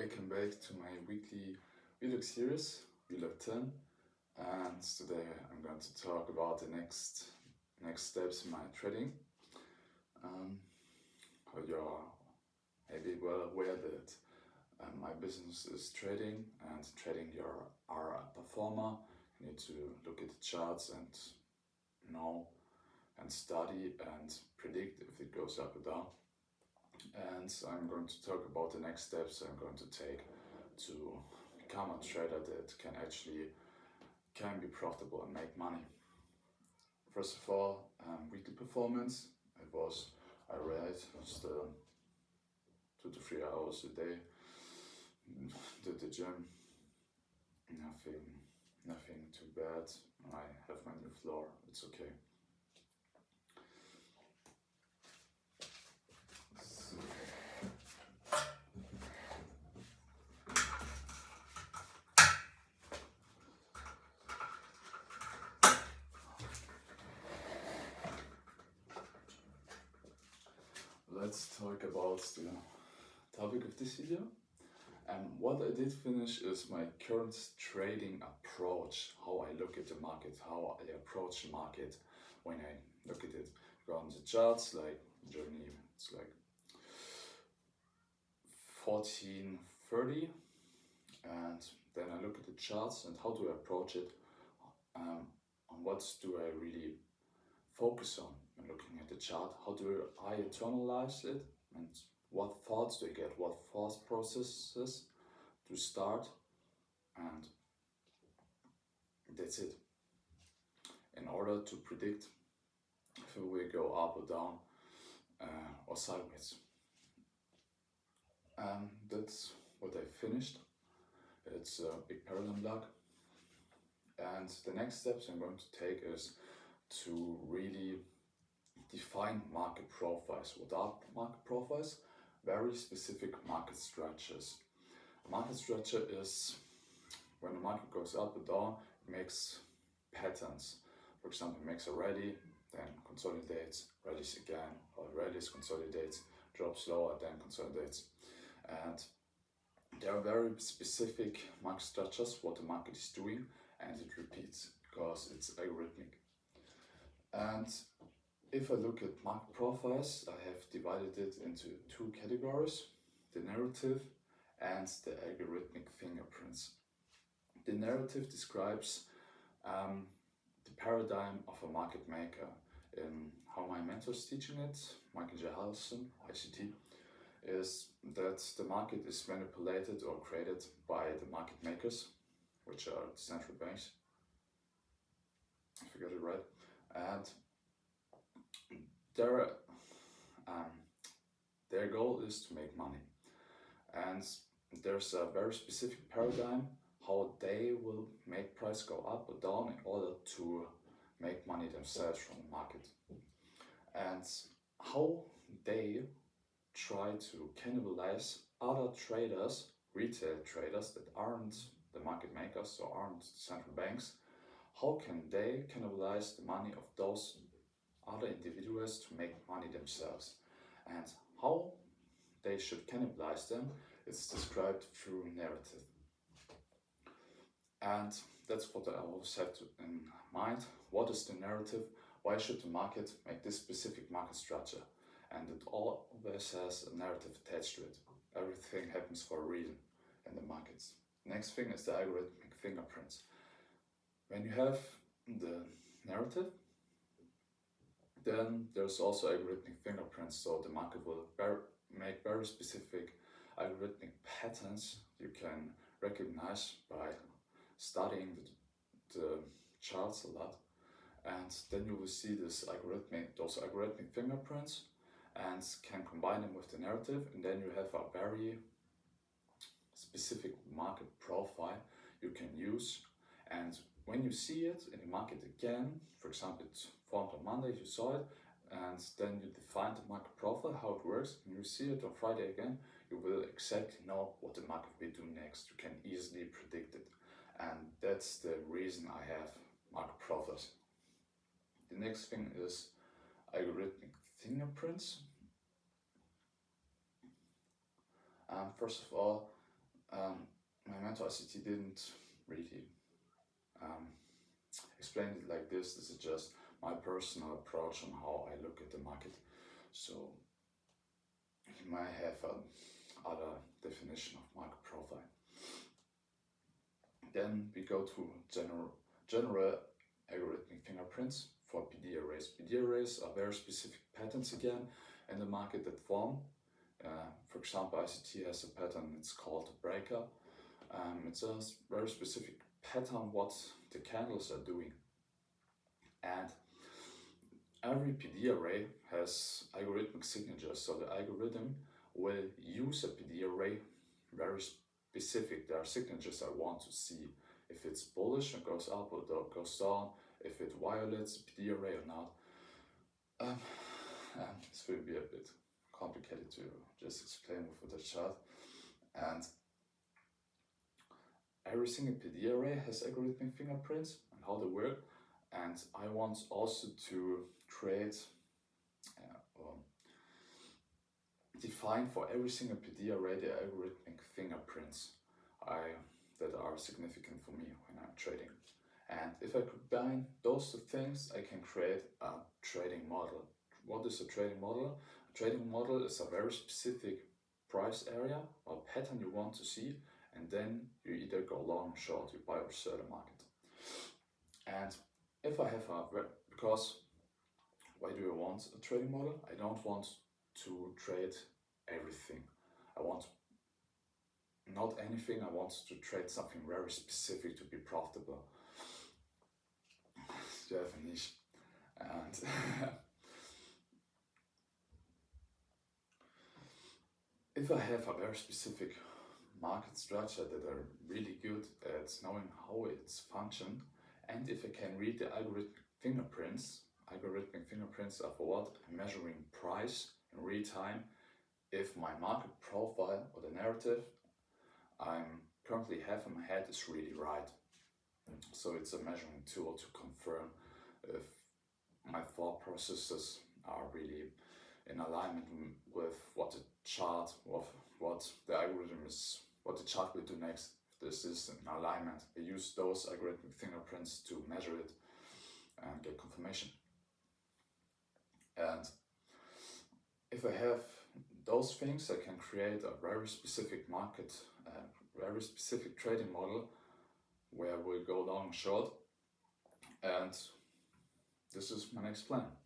Welcome back to my weekly vlog series, vlog 10, and today I'm going to talk about the next steps in my trading. You're maybe well aware that my business is trading, and trading you are a performer. You need to look at the charts and know and study and predict if it goes up or down. And I'm going to talk about the next steps I'm going to take to become a trader that can be profitable and make money. First of all, weekly performance. I read just 2 to 3 hours a day, did the gym, nothing too bad. I have my new floor, it's okay. Let's talk about the topic of this video. What I did finish is my current trading approach, how I look at the market, how I approach the market when I look at it. Go on the charts, like Germany, it's like 1430, and then I look at the charts and how do I approach it, on what do I really focus on when looking at the chart, how do I internalize it, and what thoughts do I get, what thought processes to start, and that's it. In order to predict if it will go up or down or sideways. That's what I finished. It's a big paradigm log. And the next steps I'm going to take is to really define market profiles. What are market profiles? Very specific market structures. A market structure is when the market goes up or down, it makes patterns. For example, it makes a rally, then consolidates, rallies again, or rallies, consolidates, drops lower, then consolidates. And there are very specific market structures, what the market is doing, and it repeats because it's algorithmic. And if I look at market profiles, I have divided it into 2 categories, the narrative and the algorithmic fingerprints. The narrative describes the paradigm of a market maker. In how my mentor is teaching it, Michael J. Hudson, ICT, is that the market is manipulated or created by the market makers, which are the central banks. I forgot it right. And their goal is to make money. And there's a very specific paradigm how they will make price go up or down in order to make money themselves from the market. And how they try to cannibalize other traders, retail traders that aren't the market makers, so aren't central banks, how can they cannibalize the money of those other individuals to make money themselves? And how they should cannibalize them is described through narrative. And that's what I always have in mind. What is the narrative? Why should the market make this specific market structure? And it always has a narrative attached to it. Everything happens for a reason in the markets. Next thing is the algorithmic fingerprints. When you have the narrative, then there's also algorithmic fingerprints, so the market will make very specific algorithmic patterns you can recognize by studying the charts a lot, and then you will see those algorithmic fingerprints and can combine them with the narrative, and then you have a very specific market profile you can use. And when you see it in the market again, for example, it's formed on Monday, you saw it, and then you define the market profile, how it works, and you see it on Friday again, you will exactly know what the market will do next. You can easily predict it. And that's the reason I have market profiles. The next thing is algorithmic fingerprints. First of all, my mentor ICT didn't really explain it like this. This is just my personal approach on how I look at the market. So you might have other definition of market profile. Then we go to general algorithmic fingerprints for PD arrays. PD arrays are very specific patterns again in the market that form. For example, ICT has a pattern, it's called a breaker. It's a very specific pattern what the candles are doing. And every PD array has algorithmic signatures, so the algorithm will use a PD array very specific. There are signatures I want to see. If it's bullish, it goes up or goes down. If it violates the PD array or not. This will be a bit complicated to just explain with the chart. And every single PD array has algorithmic fingerprints and how they work. And I want also to create or define for every single PD array the algorithmic fingerprints that are significant for me when I'm trading. And if I combine those two things, I can create a trading model. What is a trading model? A trading model is a very specific price area or pattern you want to see, and then you either go long or short, you buy or sell the market. And if I have because why do I want a trading model? I don't want to trade everything. I want not anything, I want to trade something very specific to be profitable. You have a niche. And if I have a very specific market structure that are really good at knowing how it's functioned, and if I can read the algorithmic fingerprints are for what? Measuring price in real time. If my market profile or the narrative I'm currently have in my head is really right. So it's a measuring tool to confirm if my thought processes are really in alignment with what the chart, what the algorithm is, what the chart will do next. This is in alignment. I use those algorithmic fingerprints to measure it and get confirmation. And if I have those things, I can create a very specific market, very specific trading model where we go long and short. And this is my next plan.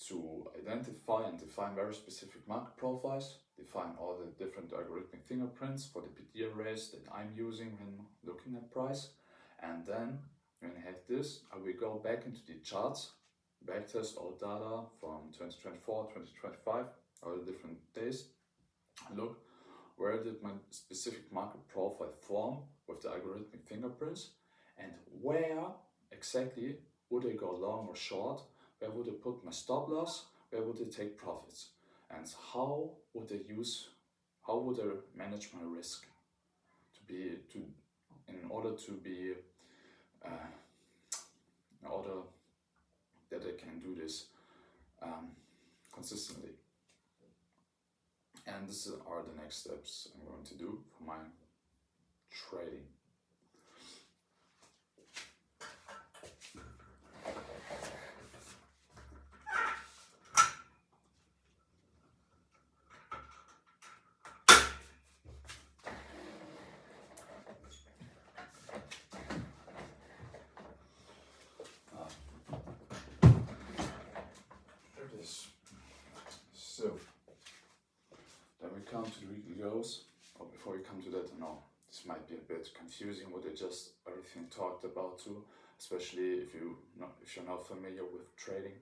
To identify and define very specific market profiles, define all the different algorithmic fingerprints for the PD arrays that I'm using when looking at price. And then when I have this, I will go back into the charts, backtest all data from 2024, 2025, all the different days. Look, where did my specific market profile form with the algorithmic fingerprints, and where exactly would I go long or short, where would I put my stop loss, where would I take profits, and how would I manage my risk in order that I can do this consistently. And these are the next steps I'm going to do for my trading. There it is. So then we come to the weekly goals. Or before we come to that, no, this might be a bit confusing what I just everything talked about too, especially if you're not familiar with trading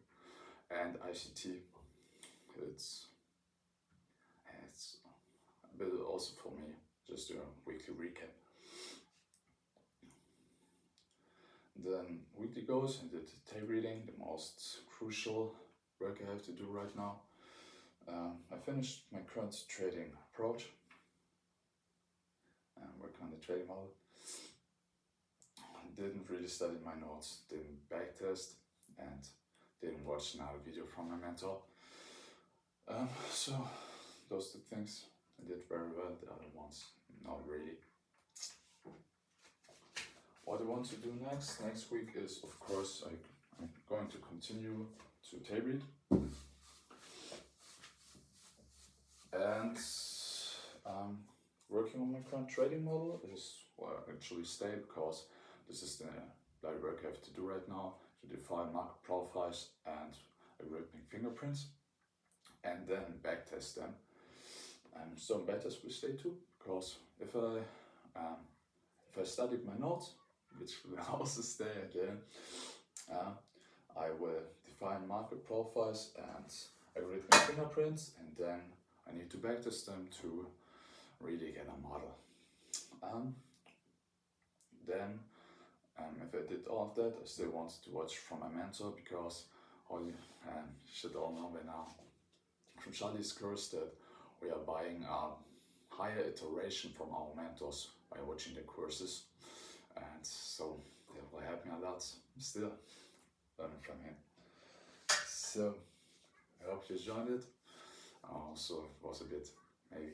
and ICT. It's a bit also for me, just do a weekly recap. Then weekly goals, I did tape reading, the most crucial work I have to do right now. I finished my current trading approach and working on the trading model. Didn't really study my notes, didn't backtest, and didn't watch another video from my mentor. So those two things I did very well, the other ones not really. What I want to do next week is, of course, I'm going to continue to tape read. And working on my current trading model is where I actually stay, because this is the bloody work I have to do right now to define market profiles and algorithmic fingerprints, and then backtest them. Some backtest will stay too, because if I studied my notes, which will also stay again, I will define market profiles and algorithmic fingerprints, and then I need to backtest them to really get a model. Then, if I did all of that, I still want to watch from my mentor, because you should all know by now from Charlie's course that we are buying a higher iteration from our mentors by watching the courses, and so that will help me a lot. I'm still learning from him. So I hope you enjoyed it. Also, it was a bit maybe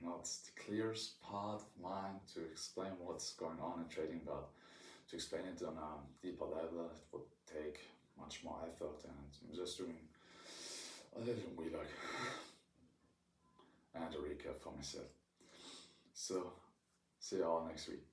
not the clearest part of mine to explain what's going on in trading, but to explain it on a deeper level, it would take much more effort, and I'm just doing a little vlog and a recap for myself. So, see you all next week.